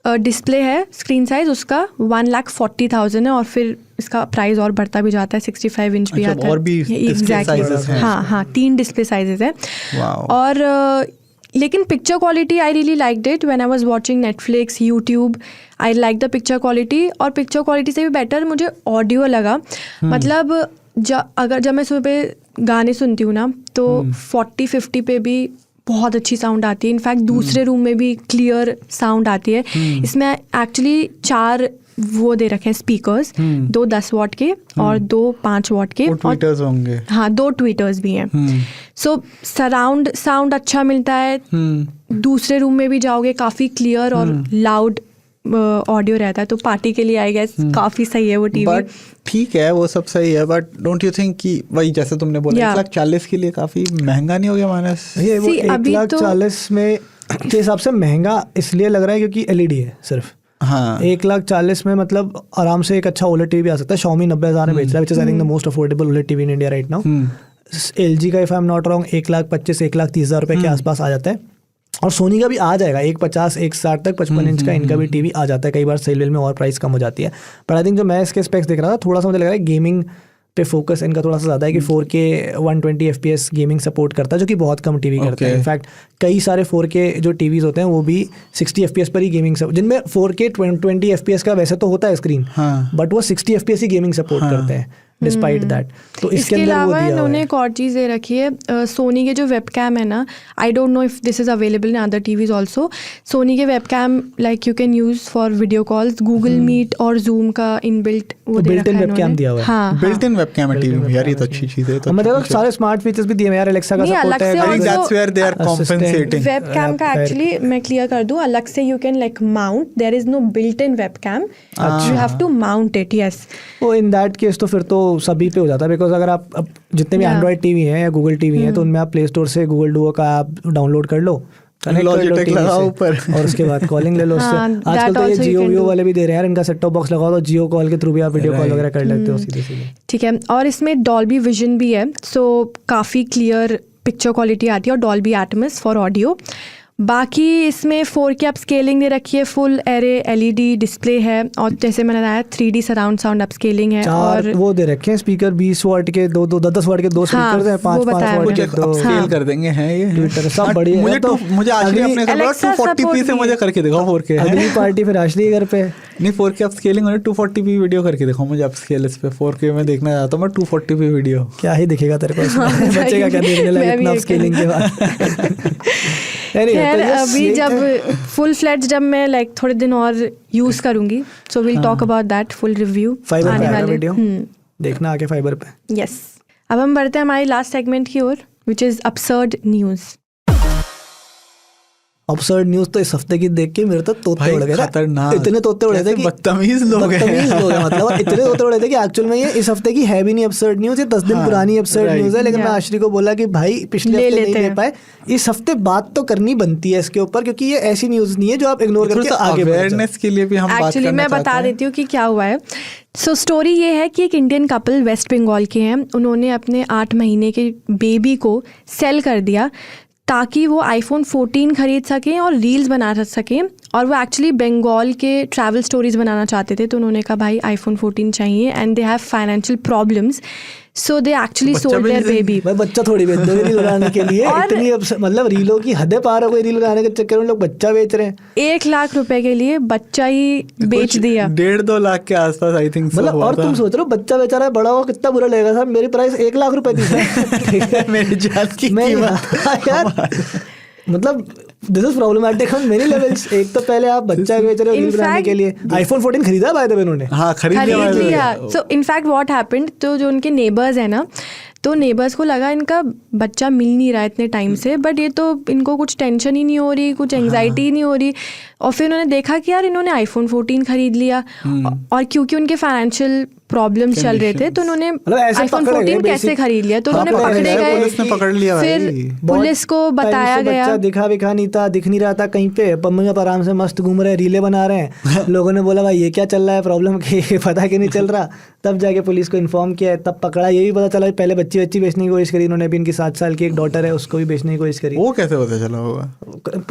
डिस्प्ले है स्क्रीन साइज उसका 1,40,000 है, और फिर इसका प्राइस और बढ़ता भी जाता है, 65 इंच भी अच्छा, आता है। और भी display sizes हैं हाँ हाँ 3 डिस्प्ले साइजेस है। वाओ। और लेकिन picture quality I really liked it when I was watching Netflix YouTube. I like the picture quality, और पिक्चर क्वालिटी से भी बेटर मुझे ऑडियो लगा। मतलब जब मैं सुबह पे गाने सुनती हूँ ना तो 40-50 पे भी बहुत अच्छी साउंड आती है। इनफैक्ट दूसरे रूम में भी क्लियर साउंड आती है। इसमें एक्चुअली 4 वो दे रखे हैं स्पीकर्स, 2 10 वॉट के और 2 5 वॉट के, और ट्विटर्स होंगे। हाँ 2 ट्विटर्स भी हैं। सो सराउंड साउंड अच्छा मिलता है। दूसरे रूम में भी जाओगे काफ़ी क्लियर और लाउड ऑडियो रहता है, तो पार्टी के लिए आई गेस काफ़ी सही है वो टीवी। बट ठीक है, वो सब सही है, बट डोंट यू थिंक कि वही जैसे तुमने बोला 1,40,000 के लिए काफ़ी महंगा नहीं हो गया मानस? ये वो See, अभी 1,40,000 में के हिसाब से महंगा इसलिए लग रहा है क्योंकि LED है सिर्फ। हाँ 1,40,000 में मतलब आराम से एक अच्छा OLED टीवी भी आ सकता है। Xiaomi 90,000 में बेच रहा है, which is I think the most affordable OLED TV in India right now. LG का if I am not wrong 1,25,000-1,30,000 रुपए के आसपास आ जाता है, और सोनी का भी आ जाएगा 1,50,000-1,60,000 तक 55 इंच का इनका भी टीवी आ जाता है। कई बार सेल में और प्राइस कम हो जाती है, बट आई थिंक जो मैं इसके स्पेक्स देख रहा था थोड़ा सा मुझे लग रहा है गेमिंग पे फोकस इनका थोड़ा सा ज़्यादा है कि 4K 120 FPS गेमिंग सपोर्ट करता है, जो कि बहुत कम टीवी करता है। इनफैक्ट कई सारे 4K जो टीवीज़ होते हैं वो भी 60 FPS पर ही गेमिंग जिनमें 4K 20 FPS का वैसे तो होता है स्क्रीन, बट वो 60 FPS ही गेमिंग सपोर्ट करते हैं डिस्पाइट दैट। तो इसके अंदर वो अलावा दिया हुआ इन्होंने है। एक और चीज़ दे रखी है, सोनी के जो वेबकैम है ना, I don't know if this is available in other TVs also. Sony के webcam like you can use for video calls, Google Meet और जूम का इनबिल्ट वो दे रखा built-in है webcam इन्होंने। दिया हुआ है। हाँ बिल्ट इन वेबकैम है टीवी में यार, ये तो अच्छी चीज़ है। और मतलब सारे स्मार्ट फीचर्स भी दिए हुए हैं यार, Alexa का नहीं, सपोर्ट अलग है। से I think also- that's where they are Assistant. compensating. Webcam का एक्चुअली मैं क्लियर कर दूं, अलग से you can like mount, there is no built in webcam, you have to mount it. Yes, वो इन दैट केस तो फिर तो सभी पे हो जाता है, बिकॉज अगर आप अब जितने भी Yeah. एंड्रॉइड टीवी हैं या गूगल टीवी हैं तो उनमें आप प्ले स्टोर से गूगल डुओ का ऐप डाउनलोड कर लो, connect कर लो Logitech TV लगाओ से, ऊपर। और उसके बाद कॉलिंग ले लो उससे। हाँ, आजकल that तो ये also you जियो can वियो do. वाले भी दे रहे हैं यार, इनका सेट टॉप बॉक्स लगाओ तो जियो कॉल के थ्रू भी आप वीडियो कॉल वगैरह कर लेते हो सीधे सीधे। ठीक है। और इसमें डॉल्बी विजन भी है, सो काफ़ी क्लियर पिक्चर क्वालिटी आती है, और डॉल्बी एटमॉस फॉर ऑडियो। बाकी इसमें 4K अप स्केलिंग दे रखी है, फुल एरे LED डिस्प्ले है, और जैसे मैंने बताया 3D surround sound up scaling है। और वो दे रखे हैं स्पीकर 20 वाट के, 10 वाट के 2 स्पीकर हैं, 5 बताया वाट कुछ के 2 अपस्केल कर देंगे हैं ये ट्विटर सब बढ़िया है। मुझे तो मुझे आश्री अगली- अपने घर Alexa 240p से support मुझे करके दिखाओ 4K है। अगली पार्टी फिर आशली घर पे। नहीं 4K अपस्केलिंग और 240p वीडियो करके दिखाओ मुझे अपस्केल इस पे। 4K में देखना चाहता हूँ मैं 240p वीडियो। क्या ही दिखेगा तेरे को इसमें? बच्चे का क्या देखने लगा मैं भी इतना ये स्केलिंग के बाद। Anyway, खैर तो yes, अभी ये- जब फुल फ्लैट जब मैं लाइक थोड़े दिन और यूज़ करूंगी, so will talk about that full review fibre पे आने आएगा वाले। वीडियो, देखना आके फाइबर पे। यस, अब हम बढ़ते हैं हमारी लास्ट सेगमेंट की ओर, which is absurd news. absurd news तो इस हफ्ते की देख के मेरे तो तोते उड़ गए, खतरनाक, इतने तोते उड़े थे कि बदतमीज लोग हैं मतलब इतने तोते उड़े थे कि एक्चुअल में ये इस हफ्ते की है भी नहीं absurd न्यूज़, ये 10 दिन पुरानी absurd न्यूज़ है। लेकिन मैं आश्री को बोला कि भाई पिछले हफ्ते नहीं ले पाए, इस हफ्ते बात तो करनी बनती है इसके ऊपर, क्योंकि ये ऐसी न्यूज़ नहीं है जो आप इग्नोर करके आगे अवेयरनेस के लिए भी हम बात करना चाहते हैं। मैं बता देती हूँ कि क्या हुआ है। सो स्टोरी ये है कि एक इंडियन कपल वेस्ट बंगाल के हैं, उन्होंने अपने 8 महीने के बेबी को सेल कर दिया ताकि वो iPhone 14 खरीद सकें और रील्स बना सकें। और वो एक्चुअली बंगाल के ट्रैवल स्टोरीज बनाना चाहते थे, तो उन्होंने कहा भाई iPhone 14 चाहिए and they have financial problems, so they actually sold there baby. भाई बच्चा थोड़ी बेच दोगे रील बनाने के लिए, इतनी मतलब रीलों की हदें पार हो गई, रील बनाने के चक्कर में लोग बच्चा बेच रहे हैं। 1 लाख रुपए के लिए बच्चा ही बेच दिया, 1.5-2 लाख के आसपास आई थिंक। मतलब और तुम सोच रहे हो बच्चा बेचारा बड़ा हुआ कितना बुरा लगेगा। साहब मेरी प्राइस 1 लाख रुपए थी मेरी जान की कीमत यार, मतलब this is problematic on many levels. एक तो पहले आप बच्चा बेच रहे हो रील बनाने के लिए, iPhone 14 खरीदा बाय द वे उन्होंने। हाँ खरीद लिया। सो इनफैक्ट व्हाट हैपेंड, तो जो उनके नेबर्स है ना, तो नेबर्स को लगा इनका बच्चा मिल नहीं रहा इतने टाइम से, बट ये तो इनको कुछ टेंशन ही नहीं हो रही, कुछ एंग्जाइटी ही नहीं हो रही। और फिर उन्होंने देखा कि यार इन्होंने iPhone 14 खरीद लिया, और क्योंकि उनके फाइनेंशियल प्रॉब्लम्स चल रहे थे तो उन्होंने iPhone 14 कैसे खरीद लिया, तो उन्होंने पकड़े गए, पुलिस ने पकड़ लिया। फिर पुलिस को बताया गया, दिखा नहीं था, दिख नहीं रहा था कहीं पे, मम्मी पापा आराम से मस्त घूम रहे हैं, रीले बना रहे हैं। लोगों ने बोला भाई ये क्या चल रहा है, प्रॉब्लम की पता कि नहीं चल रहा। तब जाके पुलिस को इन्फॉर्म किया, तब पकड़ा। ये भी पता चला पहले बच्ची बेचने की कोशिश करी इन्होंने भी, इनकी 7 साल की एक डॉटर है उसको भी बेचने की कोशिश करी। वो कैसे पता चला होगा?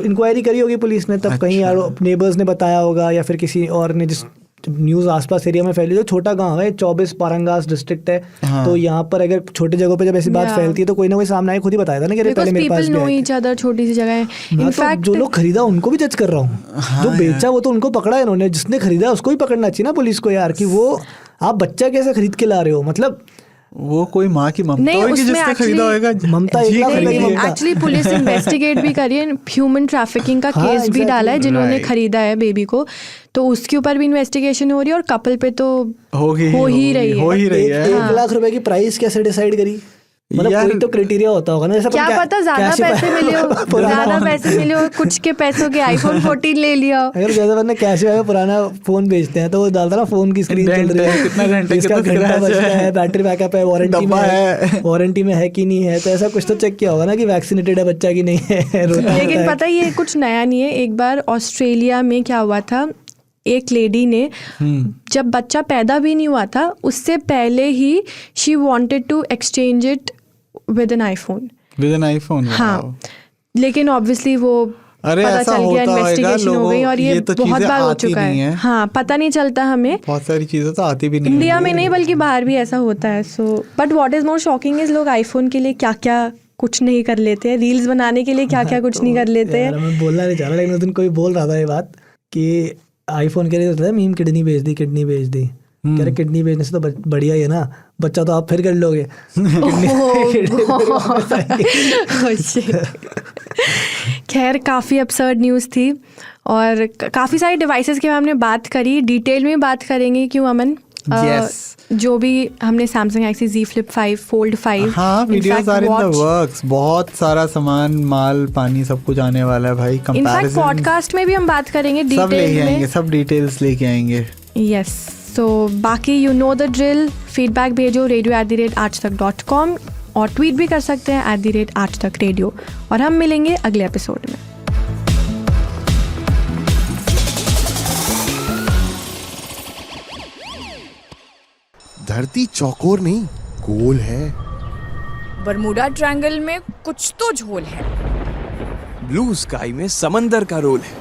इंक्वायरी करी होगी पुलिस ने, तब कहीं नेबर्स ने बताया होगा या फिर किसी और ने, जिस न्यूज़ आसपास एरिया में फैली। जो छोटा गांव है 24 पारंगास डिस्ट्रिक्ट है, तो यहाँ पर अगर छोटी जगहों पे जब ऐसी बात फैलती है तो कोई ना कोई सामने आए खुद ही बताया था ना कि पहले मेरे पास भी है। छोटी सी जगह है। इनफैक्ट जो लोग खरीदा उनको भी जज कर रहा हूँ, जो बेचा वो तो उनको पकड़ा है इन्होंने, जिसने खरीदा उसको भी पकड़ना चाहिए ना पुलिस को यार, कि वो आप बच्चा कैसे खरीद के ला रहे हो। मतलब वो कोई माँ की ममता होगी जिसने खरीदा होगा, ममता। एक्चुअली पुलिस इन्वेस्टिगेट भी करी है, ह्यूमन ट्रैफिकिंग का केस भी डाला है जिन्होंने खरीदा है बेबी को, तो उसके ऊपर भी इन्वेस्टिगेशन हो रही है, और कपल पे तो हो ही रही है। 1 लाख रुपए की प्राइस कैसे डिसाइड करी? मतलब कोई तो क्राइटेरिया होता होगा ना, जैसे क्या पता ज्यादा पैसे मिले हो, कुछ के पैसों के iPhone 14 ले लिया। अगर जैसे मैंने कैश में पुराना फोन बेचते हैं तो वो डालता ना फोन की स्क्रीन चल रही है, कितना घंटे बचता है, बैटरी बैकअप है, वारंटी में है कि नहीं है, तो ऐसा कुछ तो चेक किया होगा ना कि वैक्सीनेटेड है बच्चा कि नहीं है। लेकिन पता ये कुछ नया नहीं है। एक बार ऑस्ट्रेलिया में क्या हुआ था, एक लेडी ने जब बच्चा पैदा भी नहीं हुआ था उससे पहले ही she wanted to exchange it with an iPhone. हाँ, लेकिन ऑब्वियसली वो पता चल गया, इन्वेस्टिगेशन हो गई, और ये तो बहुत बार हो चुका है। हाँ, पता नहीं चलता हमें, बहुत सारी चीजें तो आती भी नहीं, इंडिया में नहीं बल्कि बाहर भी ऐसा होता है। So but what is more shocking is लोग आईफोन के लिए क्या क्या कुछ नहीं कर लेते हैं, रील्स बनाने के लिए क्या क्या कुछ नहीं कर लेते हैं। मैं बोलना नहीं चाह रहा, लेकिन उस दिन कोई बोल रहा था ये बात कि आईफोन के लिए होता है मीम, किडनी बेच दी कह रहे किडनी बेचने से तो बढ़िया ही है ना, बच्चा तो आप फिर कर लोगे। खैर काफ़ी absurd न्यूज़ थी, और काफ़ी सारी डिवाइसेस के हमने बात करी, डिटेल में बात करेंगे क्यों अमन? जो भी हमने Samsung Galaxy Z Flip 5, Fold 5, हाँ, videos are in the works, बहुत सारा सामान, माल, पानी, सब कुछ आने वाला है भाई। इनफैक्ट पॉडकास्ट में भी हम बात करेंगे डिटेल में, सब डिटेल्स लेके आएंगे। यस, सो बाकी you know the drill. Feedback भेजो radio@aajtak.com, और ट्वीट भी कर सकते हैं @aajtak radio, और हम मिलेंगे अगले एपिसोड में। धरती चौकोर नहीं गोल है, बरमूडा ट्रायंगल में कुछ तो झोल है, ब्लू स्काई में समंदर का रोल है।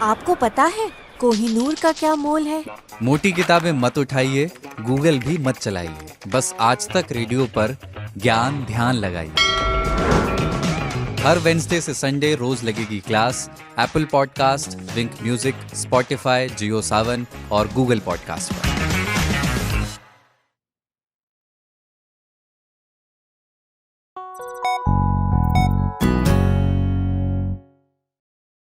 आपको पता है कोहिनूर का क्या मोल है? मोटी किताबें मत उठाइए, गूगल भी मत चलाइए, बस आज तक रेडियो पर ज्ञान ध्यान लगाइए। हर वेडनेसडे से संडे रोज लगेगी क्लास एप्पल पॉडकास्ट, विंक म्यूजिक, स्पॉटिफाई, जियो सावन और गूगल पॉडकास्ट पर।